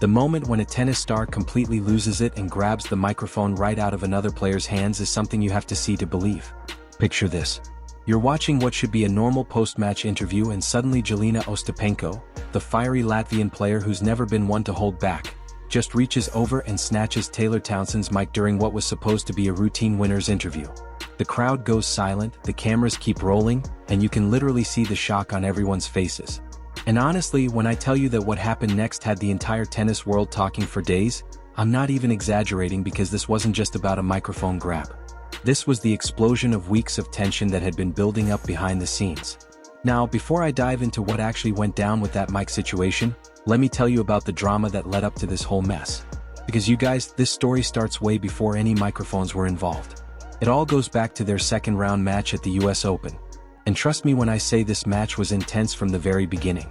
The moment when a tennis star completely loses it and grabs the microphone right out of another player's hands is something you have to see to believe. Picture this. You're watching what should be a normal post-match interview and suddenly Jeļena Ostapenko, the fiery Latvian player who's never been one to hold back, just reaches over and snatches Taylor Townsend's mic during what was supposed to be a routine winner's interview. The crowd goes silent, the cameras keep rolling, and you can literally see the shock on everyone's faces. And honestly, when I tell you that what happened next had the entire tennis world talking for days, I'm not even exaggerating, because this wasn't just about a microphone grab. This was the explosion of weeks of tension that had been building up behind the scenes. Now, before I dive into what actually went down with that mic situation, let me tell you about the drama that led up to this whole mess. Because you guys, this story starts way before any microphones were involved. It all goes back to their second round match at the US Open. And trust me when I say this match was intense from the very beginning.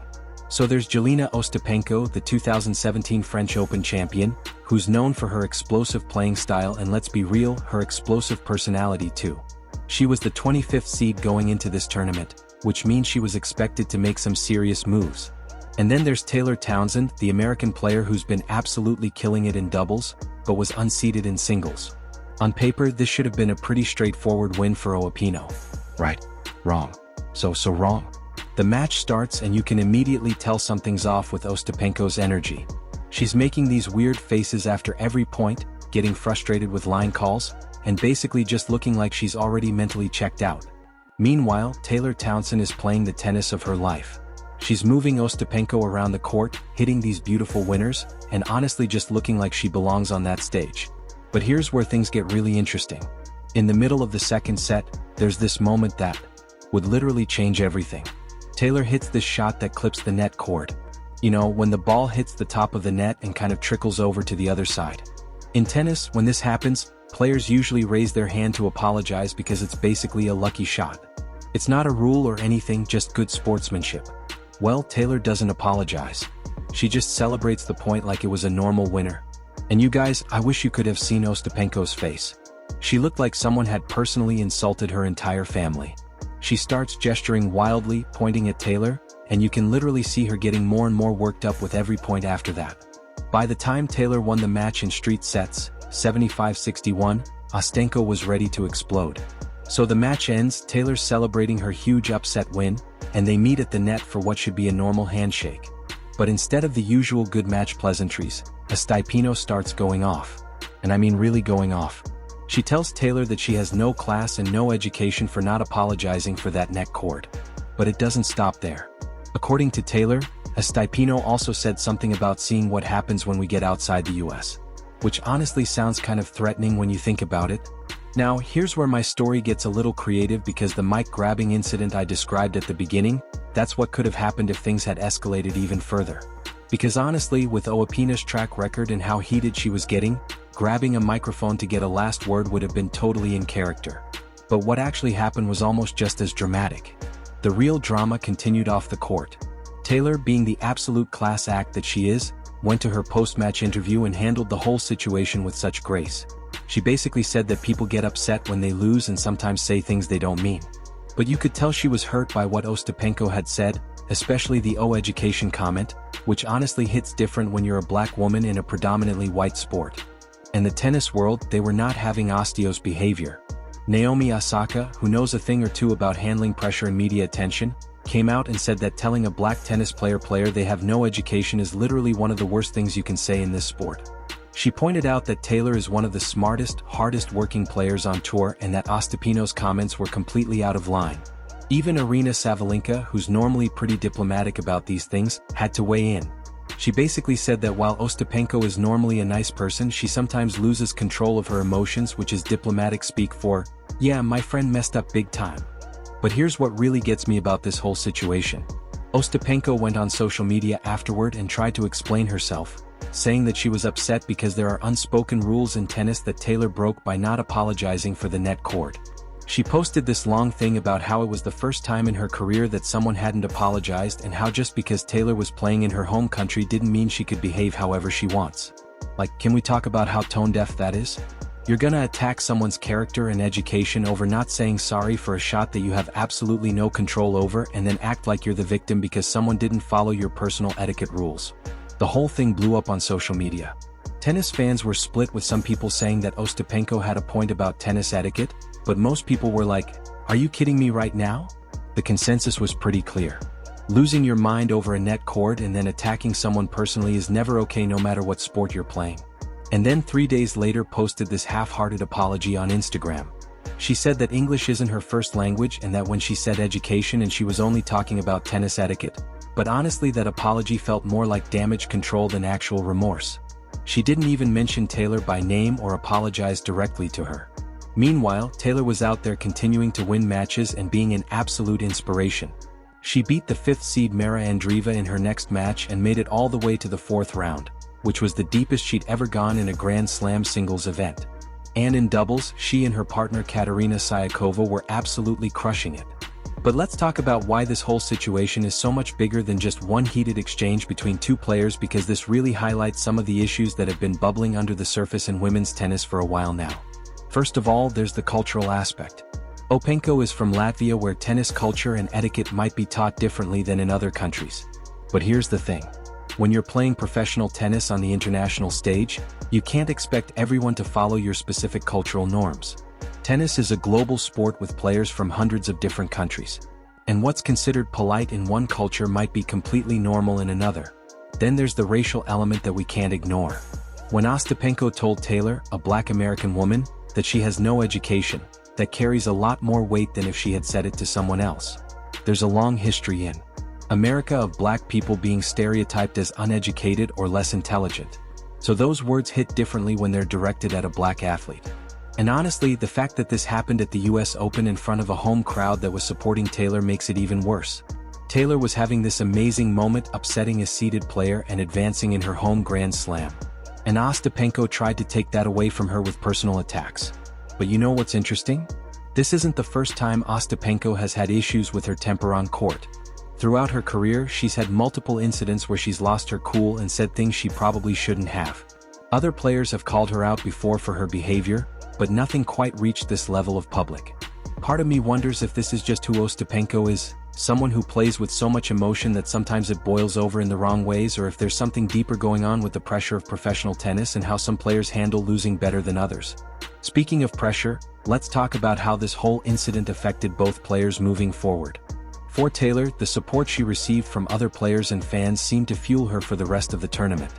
So there's Jeļena Ostapenko, the 2017 French Open champion, who's known for her explosive playing style and, let's be real, her explosive personality too. She was the 25th seed going into this tournament, which means she was expected to make some serious moves. And then there's Taylor Townsend, the American player who's been absolutely killing it in doubles, but was unseeded in singles. On paper, this should have been a pretty straightforward win for Ostapenko. Right? Wrong. So wrong. The match starts and you can immediately tell something's off with Ostapenko's energy. She's making these weird faces after every point, getting frustrated with line calls, and basically just looking like she's already mentally checked out. Meanwhile, Taylor Townsend is playing the tennis of her life. She's moving Ostapenko around the court, hitting these beautiful winners, and honestly just looking like she belongs on that stage. But here's where things get really interesting. In the middle of the second set, there's this moment that would literally change everything. Taylor hits this shot that clips the net cord. You know, when the ball hits the top of the net and kind of trickles over to the other side. In tennis, when this happens, players usually raise their hand to apologize because it's basically a lucky shot. It's not a rule or anything, just good sportsmanship. Well, Taylor doesn't apologize. She just celebrates the point like it was a normal winner. And you guys, I wish you could have seen Ostapenko's face. She looked like someone had personally insulted her entire family. She starts gesturing wildly, pointing at Taylor, and you can literally see her getting more and more worked up with every point after that. By the time Taylor won the match in straight sets, 75-61, Ostapenko was ready to explode. So the match ends, Taylor celebrating her huge upset win, and they meet at the net for what should be a normal handshake. But instead of the usual good match pleasantries, Ostapenko starts going off. And I mean really going off. She tells Taylor that she has no class and no education for not apologizing for that neck cord. But it doesn't stop there. According to Taylor, Ostapenko also said something about seeing what happens when we get outside the US. Which honestly sounds kind of threatening when you think about it. Now, here's where my story gets a little creative, because the mic grabbing incident I described at the beginning, that's what could have happened if things had escalated even further. Because honestly, with Ostapenko's track record and how heated she was getting, grabbing a microphone to get a last word would have been totally in character. But what actually happened was almost just as dramatic. The real drama continued off the court. Taylor, being the absolute class act that she is, went to her post-match interview and handled the whole situation with such grace. She basically said that people get upset when they lose and sometimes say things they don't mean. But you could tell she was hurt by what Ostapenko had said, especially the education comment, which honestly hits different when you're a black woman in a predominantly white sport. In the tennis world, they were not having Ostapenko's behavior. Naomi Osaka, who knows a thing or two about handling pressure and media attention, came out and said that telling a black tennis player they have no education is literally one of the worst things you can say in this sport. She pointed out that Taylor is one of the smartest, hardest working players on tour and that Ostapenko's comments were completely out of line. Even Aryna Sabalenka, who's normally pretty diplomatic about these things, had to weigh in. She basically said that while Ostapenko is normally a nice person, she sometimes loses control of her emotions, which is diplomatic speak for, "Yeah, my friend messed up big time." But here's what really gets me about this whole situation. Ostapenko went on social media afterward and tried to explain herself, saying that she was upset because there are unspoken rules in tennis that Taylor broke by not apologizing for the net cord. She posted this long thing about how it was the first time in her career that someone hadn't apologized, and how just because Taylor was playing in her home country didn't mean she could behave however she wants. Like, can we talk about how tone-deaf that is? You're gonna attack someone's character and education over not saying sorry for a shot that you have absolutely no control over, and then act like you're the victim because someone didn't follow your personal etiquette rules. The whole thing blew up on social media. Tennis fans were split, with some people saying that Ostapenko had a point about tennis etiquette, but most people were like, "Are you kidding me right now?" The consensus was pretty clear. Losing your mind over a net court and then attacking someone personally is never okay, no matter what sport you're playing. And then 3 days later posted this half-hearted apology on Instagram. She said that English isn't her first language and that when she said education and she was only talking about tennis etiquette. But honestly, that apology felt more like damage control than actual remorse. She didn't even mention Taylor by name or apologize directly to her. Meanwhile, Taylor was out there continuing to win matches and being an absolute inspiration. She beat the 5th seed Mara Andreeva in her next match and made it all the way to the 4th round, which was the deepest she'd ever gone in a Grand Slam singles event. And in doubles, she and her partner Katerina Sayakova were absolutely crushing it. But let's talk about why this whole situation is so much bigger than just one heated exchange between two players, because this really highlights some of the issues that have been bubbling under the surface in women's tennis for a while now. First of all, there's the cultural aspect. Ostapenko is from Latvia, where tennis culture and etiquette might be taught differently than in other countries. But here's the thing. When you're playing professional tennis on the international stage, you can't expect everyone to follow your specific cultural norms. Tennis is a global sport with players from hundreds of different countries. And what's considered polite in one culture might be completely normal in another. Then there's the racial element that we can't ignore. When Ostapenko told Taylor, a Black American woman, that she has no education, that carries a lot more weight than if she had said it to someone else. There's a long history in America of Black people being stereotyped as uneducated or less intelligent. So those words hit differently when they're directed at a Black athlete. And honestly, the fact that this happened at the US Open in front of a home crowd that was supporting Taylor makes it even worse. Taylor was having this amazing moment, upsetting a seeded player and advancing in her home Grand Slam. And Ostapenko tried to take that away from her with personal attacks. But you know what's interesting? This isn't the first time Ostapenko has had issues with her temper on court. Throughout her career, she's had multiple incidents where she's lost her cool and said things she probably shouldn't have. Other players have called her out before for her behavior, but nothing quite reached this level of public. Part of me wonders if this is just who Ostapenko is, someone who plays with so much emotion that sometimes it boils over in the wrong ways, or if there's something deeper going on with the pressure of professional tennis and how some players handle losing better than others. Speaking of pressure, let's talk about how this whole incident affected both players moving forward. For Taylor, the support she received from other players and fans seemed to fuel her for the rest of the tournament.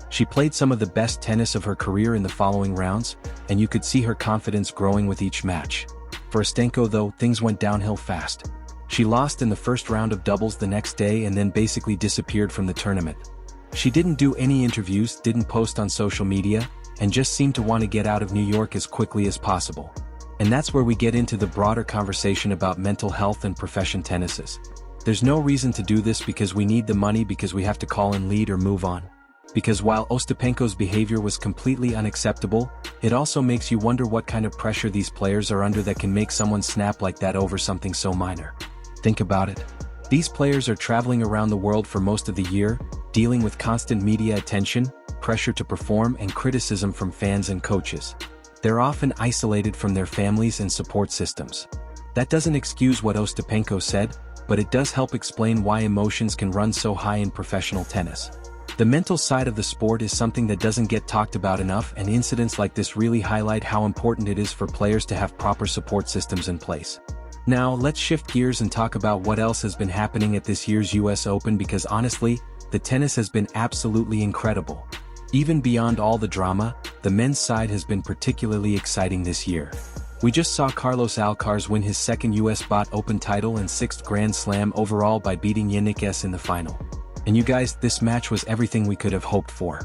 She played some of the best tennis of her career in the following rounds, and you could see her confidence growing with each match. For Ostapenko though, things went downhill fast. She lost in the first round of doubles the next day and then basically disappeared from the tournament. She didn't do any interviews, didn't post on social media, and just seemed to want to get out of New York as quickly as possible. And that's where we get into the broader conversation about mental health and profession tennises. There's no reason to do this because we need the money, because we have to call in lead or move on. Because while Ostapenko's behavior was completely unacceptable, it also makes you wonder what kind of pressure these players are under that can make someone snap like that over something so minor. Think about it. These players are traveling around the world for most of the year, dealing with constant media attention, pressure to perform, and criticism from fans and coaches. They're often isolated from their families and support systems. That doesn't excuse what Ostapenko said, but it does help explain why emotions can run so high in professional tennis. The mental side of the sport is something that doesn't get talked about enough, and incidents like this really highlight how important it is for players to have proper support systems in place. Now, let's shift gears and talk about what else has been happening at this year's US Open, because honestly, the tennis has been absolutely incredible. Even beyond all the drama, the men's side has been particularly exciting this year. We just saw Carlos Alcaraz win his second US Open title and 6th Grand Slam overall by beating Jannik S in the final. And you guys, this match was everything we could have hoped for.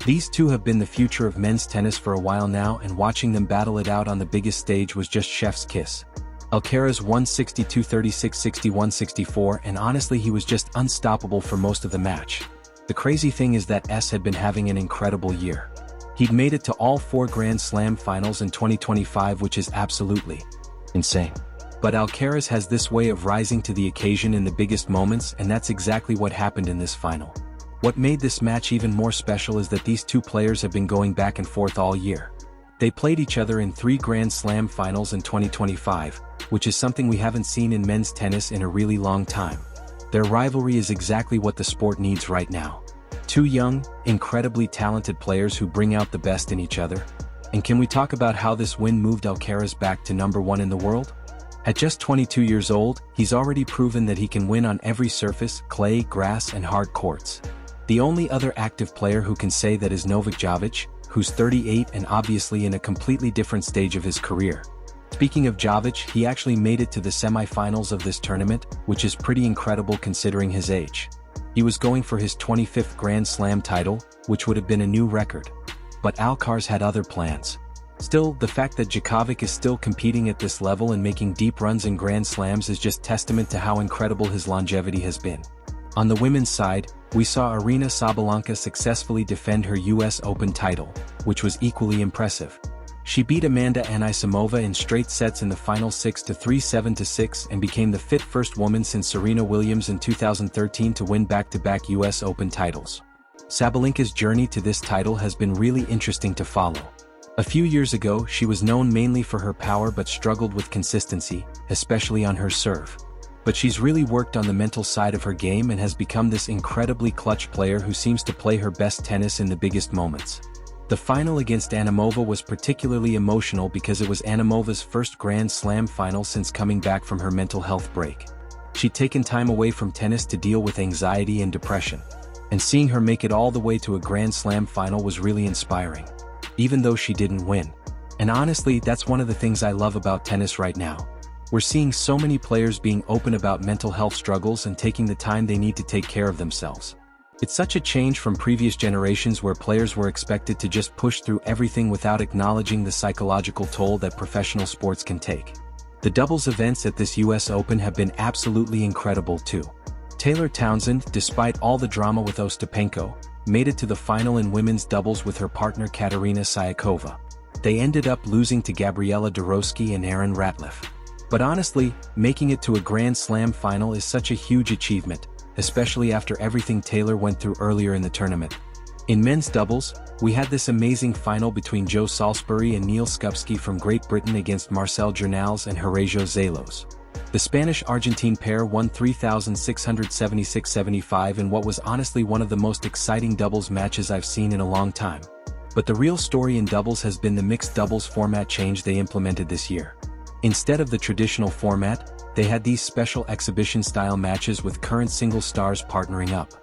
These two have been the future of men's tennis for a while now, and watching them battle it out on the biggest stage was just chef's kiss. Alcaraz won 62-36, 61-64, and honestly he was just unstoppable for most of the match. The crazy thing is that S had been having an incredible year. He'd made it to all 4 Grand Slam finals in 2025, which is absolutely insane. But Alcaraz has this way of rising to the occasion in the biggest moments, and that's exactly what happened in this final. What made this match even more special is that these two players have been going back and forth all year. They played each other in 3 Grand Slam finals in 2025, which is something we haven't seen in men's tennis in a really long time. Their rivalry is exactly what the sport needs right now. Two young, incredibly talented players who bring out the best in each other. And can we talk about how this win moved Alcaraz back to #1 in the world? At just 22 years old, he's already proven that he can win on every surface, clay, grass, and hard courts. The only other active player who can say that is Novak Djokovic, who's 38 and obviously in a completely different stage of his career. Speaking of Djokovic, he actually made it to the semi-finals of this tournament, which is pretty incredible considering his age. He was going for his 25th Grand Slam title, which would have been a new record. But Alcaraz had other plans. Still, the fact that Djokovic is still competing at this level and making deep runs in Grand Slams is just testament to how incredible his longevity has been. On the women's side, we saw Aryna Sabalenka successfully defend her US Open title, which was equally impressive. She beat Amanda Anisimova in straight sets in the final 6-3, 7-6 and became the fifth first woman since Serena Williams in 2013 to win back-to-back US Open titles. Sabalenka's journey to this title has been really interesting to follow. A few years ago, she was known mainly for her power but struggled with consistency, especially on her serve. But she's really worked on the mental side of her game and has become this incredibly clutch player who seems to play her best tennis in the biggest moments. The final against Anisimova was particularly emotional because it was Animova's first Grand Slam final since coming back from her mental health break. She'd taken time away from tennis to deal with anxiety and depression. And seeing her make it all the way to a Grand Slam final was really inspiring, even though she didn't win. And honestly, that's one of the things I love about tennis right now. We're seeing so many players being open about mental health struggles and taking the time they need to take care of themselves. It's such a change from previous generations where players were expected to just push through everything without acknowledging the psychological toll that professional sports can take. The doubles events at this US Open have been absolutely incredible too. Taylor Townsend, despite all the drama with Ostapenko, made it to the final in women's doubles with her partner Katerina Sayakova. They ended up losing to Gabriela Dorosky and Aaron Ratliff. But honestly, making it to a Grand Slam final is such a huge achievement, especially after everything Taylor went through earlier in the tournament. In men's doubles, we had this amazing final between Joe Salisbury and Neil Skupski from Great Britain against Marcel Jernals and Horacio Zelos. The Spanish-Argentine pair won 3,676-75 in what was honestly one of the most exciting doubles matches I've seen in a long time. But the real story in doubles has been the mixed doubles format change they implemented this year. Instead of the traditional format, they had these special exhibition-style matches with current single stars partnering up.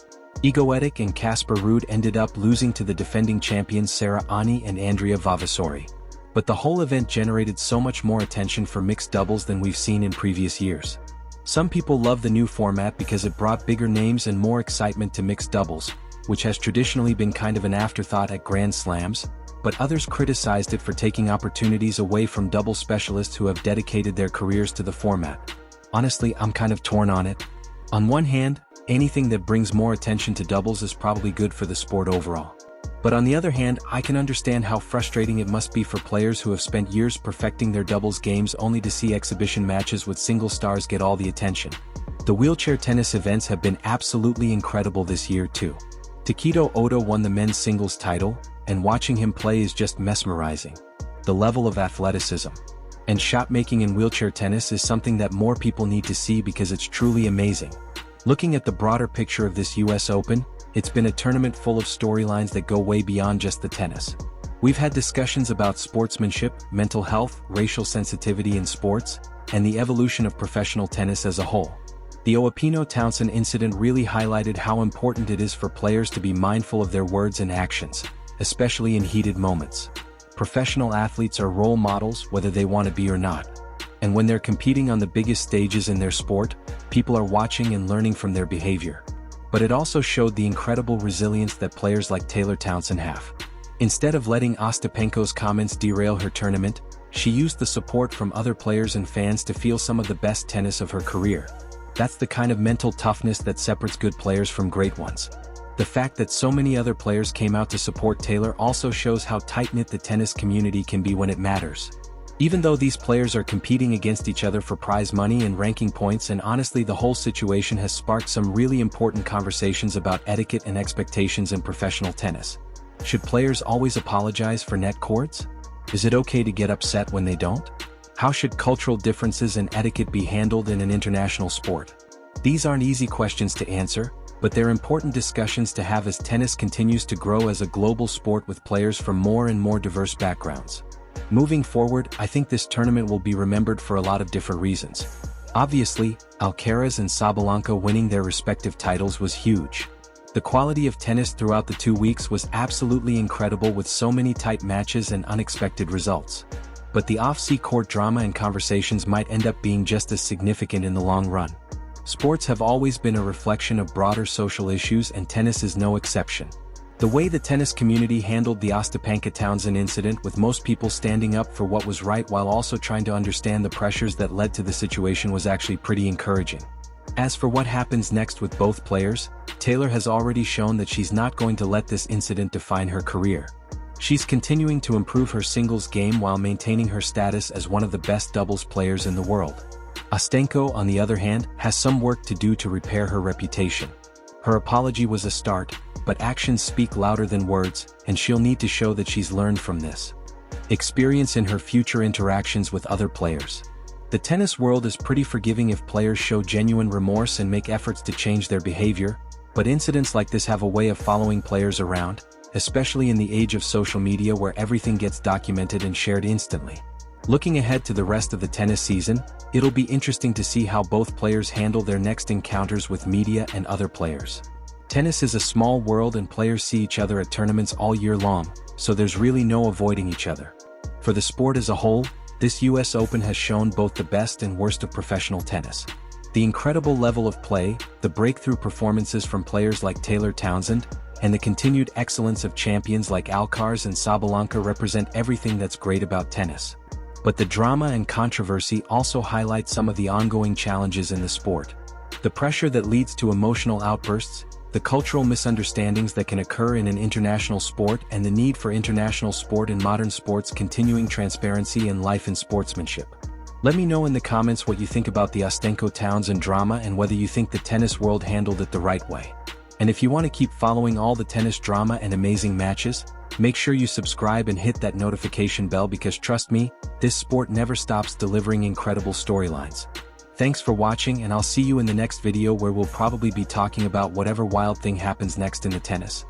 Igo Swiatek and Casper Ruud ended up losing to the defending champions Sara Ani and Andrea Vavasori. But the whole event generated so much more attention for mixed doubles than we've seen in previous years. Some people love the new format because it brought bigger names and more excitement to mixed doubles, which has traditionally been kind of an afterthought at Grand Slams, but others criticized it for taking opportunities away from double specialists who have dedicated their careers to the format. Honestly, I'm kind of torn on it. On one hand, anything that brings more attention to doubles is probably good for the sport overall. But on the other hand, I can understand how frustrating it must be for players who have spent years perfecting their doubles games only to see exhibition matches with single stars get all the attention. The wheelchair tennis events have been absolutely incredible this year too. Takedo Oda won the men's singles title, and watching him play is just mesmerizing. The level of athleticism and shot-making in wheelchair tennis is something that more people need to see because it's truly amazing. Looking at the broader picture of this US Open, it's been a tournament full of storylines that go way beyond just the tennis. We've had discussions about sportsmanship, mental health, racial sensitivity in sports, and the evolution of professional tennis as a whole. The Ostapenko Townsend incident really highlighted how important it is for players to be mindful of their words and actions, especially in heated moments. Professional athletes are role models whether they want to be or not. And when they're competing on the biggest stages in their sport, people are watching and learning from their behavior. But it also showed the incredible resilience that players like Taylor Townsend have. Instead of letting Ostapenko's comments derail her tournament, she used the support from other players and fans to feel some of the best tennis of her career. That's the kind of mental toughness that separates good players from great ones. The fact that so many other players came out to support Taylor also shows how tight-knit the tennis community can be when it matters. Even though these players are competing against each other for prize money and ranking points, and honestly the whole situation has sparked some really important conversations about etiquette and expectations in professional tennis. Should players always apologize for net courts? Is it okay to get upset when they don't? How should cultural differences and etiquette be handled in an international sport? These aren't easy questions to answer, but they're important discussions to have as tennis continues to grow as a global sport with players from more and more diverse backgrounds. Moving forward, I think this tournament will be remembered for a lot of different reasons. Obviously, Alcaraz and Sabalenka winning their respective titles was huge. The quality of tennis throughout the 2 weeks was absolutely incredible with so many tight matches and unexpected results. But the off-court drama and conversations might end up being just as significant in the long run. Sports have always been a reflection of broader social issues, and tennis is no exception. The way the tennis community handled the Ostapenko-Townsend incident, with most people standing up for what was right while also trying to understand the pressures that led to the situation, was actually pretty encouraging. As for what happens next with both players, Taylor has already shown that she's not going to let this incident define her career. She's continuing to improve her singles game while maintaining her status as one of the best doubles players in the world. Ostapenko, on the other hand, has some work to do to repair her reputation. Her apology was a start, but actions speak louder than words, and she'll need to show that she's learned from this experience in her future interactions with other players. The tennis world is pretty forgiving if players show genuine remorse and make efforts to change their behavior, but incidents like this have a way of following players around, especially in the age of social media where everything gets documented and shared instantly. Looking ahead to the rest of the tennis season, it'll be interesting to see how both players handle their next encounters with media and other players. Tennis is a small world and players see each other at tournaments all year long, so there's really no avoiding each other. For the sport as a whole, this US Open has shown both the best and worst of professional tennis. The incredible level of play, the breakthrough performances from players like Taylor Townsend, and the continued excellence of champions like Alcaraz and Sabalenka represent everything that's great about tennis. But the drama and controversy also highlight some of the ongoing challenges in the sport. The pressure that leads to emotional outbursts, the cultural misunderstandings that can occur in an international sport, and the need for international sport in modern sports, continuing transparency and life in sportsmanship. Let me know in the comments what you think about the Ostapenko-Townsend drama and whether you think the tennis world handled it the right way. And if you want to keep following all the tennis drama and amazing matches, make sure you subscribe and hit that notification bell, because trust me, this sport never stops delivering incredible storylines. Thanks for watching, and I'll see you in the next video where we'll probably be talking about whatever wild thing happens next in the tennis.